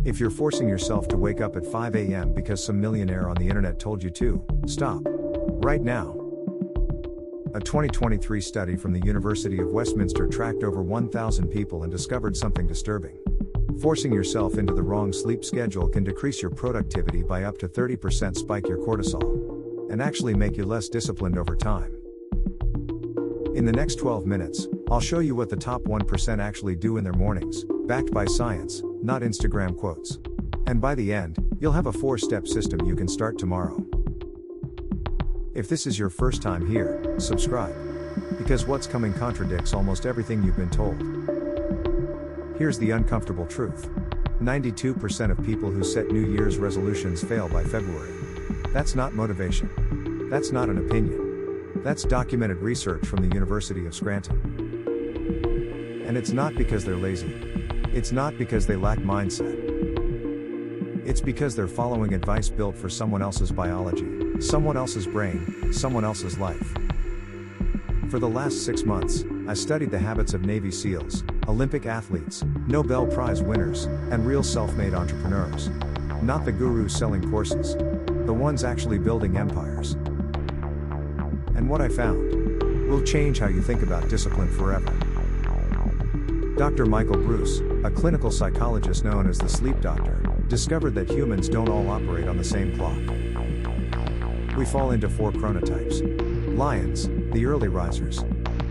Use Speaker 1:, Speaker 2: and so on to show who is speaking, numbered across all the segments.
Speaker 1: If you're forcing yourself to wake up at 5 a.m. because some millionaire on the internet told you to, stop. Right now. A 2023 study from the University of Westminster tracked over 1,000 people and discovered something disturbing. Forcing yourself into the wrong sleep schedule can decrease your productivity by up to 30%, spike your cortisol, and actually make you less disciplined over time. In the next 12 minutes, I'll show you what the top 1% actually do in their mornings, backed by science, not Instagram quotes. And by the end, you'll have a 4-step system you can start tomorrow. If this is your first time here, subscribe. Because what's coming contradicts almost everything you've been told. Here's the uncomfortable truth. 92% of people who set New Year's resolutions fail by February. That's not motivation. That's not an opinion. That's documented research from the University of Scranton. And it's not because they're lazy. It's not because they lack mindset. It's because they're following advice built for someone else's biology, someone else's brain, someone else's life. For the last 6 months, I studied the habits of Navy SEALs, Olympic athletes, Nobel Prize winners, and real self-made entrepreneurs. Not the gurus selling courses. The ones actually building empires. And what I found will change how you think about discipline forever. Dr. Michael Bruce, a clinical psychologist known as the sleep doctor, discovered that humans don't all operate on the same clock. We fall into 4 chronotypes. Lions, the early risers.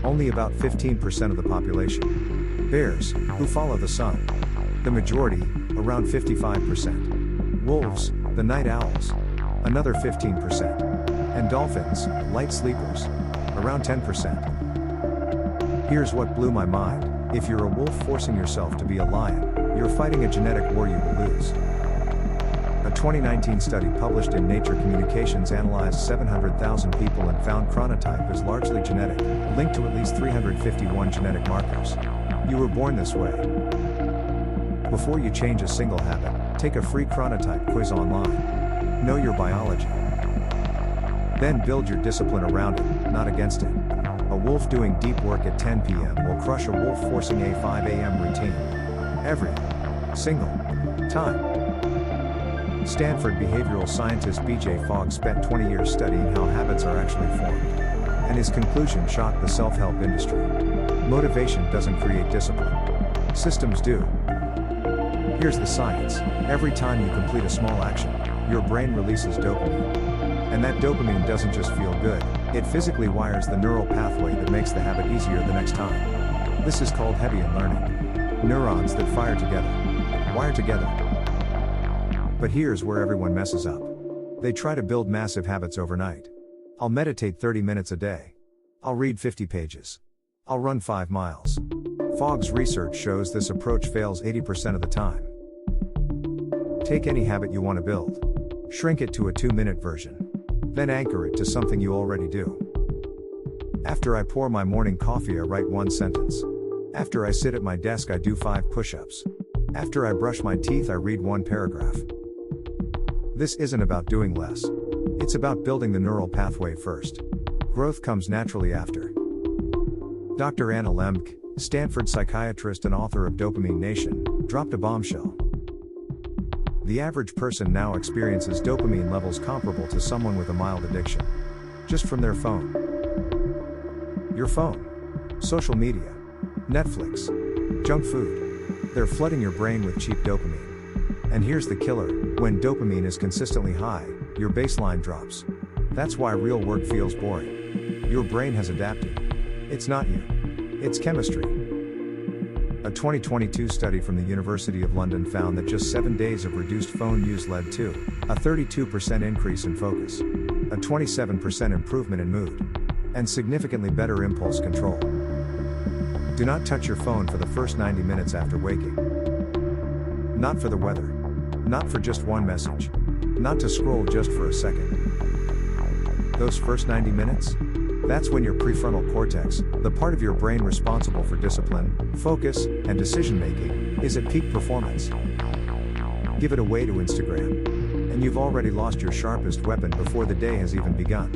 Speaker 1: Only about 15% of the population. Bears, who follow the sun. The majority, around 55%. Wolves, the night owls. Another 15%. And dolphins, light sleepers. Around 10%. Here's what blew my mind. If you're a wolf forcing yourself to be a lion, you're fighting a genetic war you will lose. A 2019 study published in Nature Communications analyzed 700,000 people and found chronotype is largely genetic, linked to at least 351 genetic markers. You were born this way. Before you change a single habit, take a free chronotype quiz online. Know your biology. Then build your discipline around it, not against it. A wolf doing deep work at 10 p.m. will crush a wolf forcing a 5 a.m. routine. Every single time. Stanford behavioral scientist B.J. Fogg spent 20 years studying how habits are actually formed. And his conclusion shocked the self-help industry. Motivation doesn't create discipline. Systems do. Here's the science. Every time you complete a small action, your brain releases dopamine. And that dopamine doesn't just feel good, it physically wires the neural pathway that makes the habit easier the next time. This is called Hebbian learning. Neurons that fire together. Wire together. But here's where everyone messes up. They try to build massive habits overnight. I'll meditate 30 minutes a day. I'll read 50 pages. I'll run 5 miles. Fogg's research shows this approach fails 80% of the time. Take any habit you want to build. Shrink it to a 2-minute version. Then anchor it to something you already do. After I pour my morning coffee, I write 1 sentence. After I sit at my desk, I do 5 push-ups. After I brush my teeth, I read 1 paragraph. This isn't about doing less. It's about building the neural pathway first. Growth comes naturally after. Dr. Anna Lembke, Stanford psychiatrist and author of Dopamine Nation, dropped a bombshell. The average person now experiences dopamine levels comparable to someone with a mild addiction. Just from their phone. Your phone. Social media. Netflix. Junk food. They're flooding your brain with cheap dopamine. And here's the killer, when dopamine is consistently high, your baseline drops. That's why real work feels boring. Your brain has adapted. It's not you. It's chemistry. A 2022 study from the University of London found that just 7 days of reduced phone use led to a 32% increase in focus, a 27% improvement in mood, and significantly better impulse control. Do not touch your phone for the first 90 minutes after waking. Not for the weather. Not for just one message. Not to scroll just for a second. Those first 90 minutes? That's when your prefrontal cortex, the part of your brain responsible for discipline, focus, and decision-making, is at peak performance. Give it away to Instagram. And you've already lost your sharpest weapon before the day has even begun.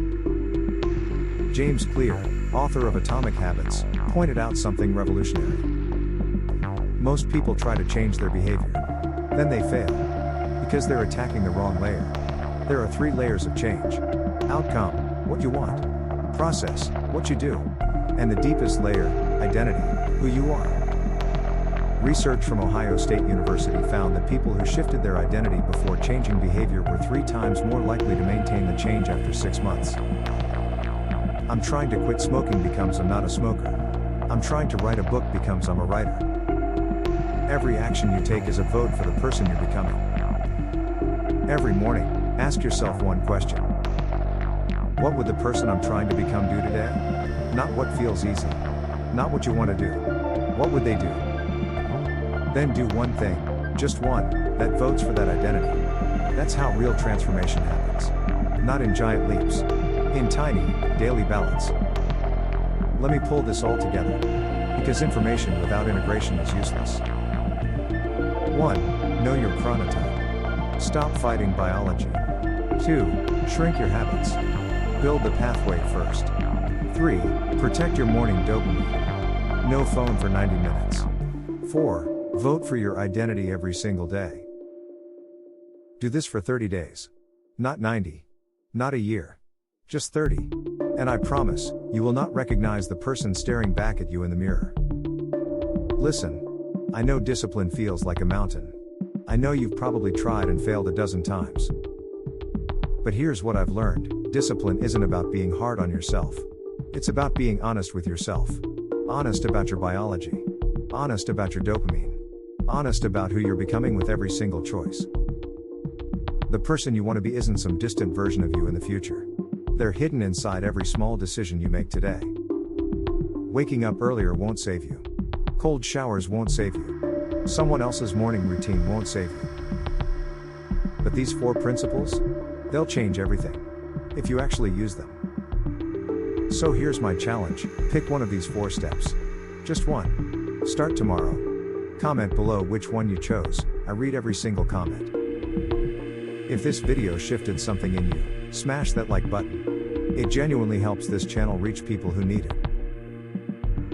Speaker 1: James Clear, author of Atomic Habits, pointed out something revolutionary. Most people try to change their behavior. Then they fail. Because they're attacking the wrong layer. There are 3 layers of change. Outcome, what you want. Process, what you do. And the deepest layer, identity, who you are. Research from Ohio State University found that people who shifted their identity before changing behavior were 3 times more likely to maintain the change after 6 months. I'm trying to quit smoking becomes I'm not a smoker. I'm trying to write a book becomes I'm a writer. Every action you take is a vote for the person you're becoming. Every morning, ask yourself one question. What would the person I'm trying to become do today? Not what feels easy. Not what you want to do. What would they do? Then do one thing, just one, that votes for that identity. That's how real transformation happens. Not in giant leaps. In tiny, daily balance. Let me pull this all together. Because information without integration is useless. 1. Know your chronotype. Stop fighting biology. 2. Shrink your habits. Build the pathway first. 3. Protect your morning dopamine. No phone for 90 minutes. 4. Vote for your identity every single day. Do this for 30 days. Not 90. Not a year. Just 30. And I promise, you will not recognize the person staring back at you in the mirror. Listen. I know discipline feels like a mountain. I know you've probably tried and failed a dozen times. But here's what I've learned. Discipline isn't about being hard on yourself. It's about being honest with yourself. Honest about your biology. Honest about your dopamine. Honest about who you're becoming with every single choice. The person you want to be isn't some distant version of you in the future. They're hidden inside every small decision you make today. Waking up earlier won't save you. Cold showers won't save you. Someone else's morning routine won't save you. But these 4 principles? They'll change everything. If you actually use them. So here's my challenge, pick one of these 4 steps. Just one. Start tomorrow. Comment below which one you chose, I read every single comment. If this video shifted something in you, smash that like button. It genuinely helps this channel reach people who need it.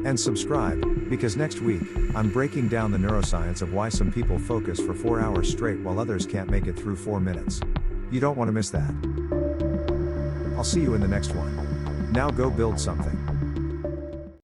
Speaker 1: And subscribe, because next week, I'm breaking down the neuroscience of why some people focus for 4 hours straight while others can't make it through 4 minutes. You don't want to miss that. I'll see you in the next one. Now go build something.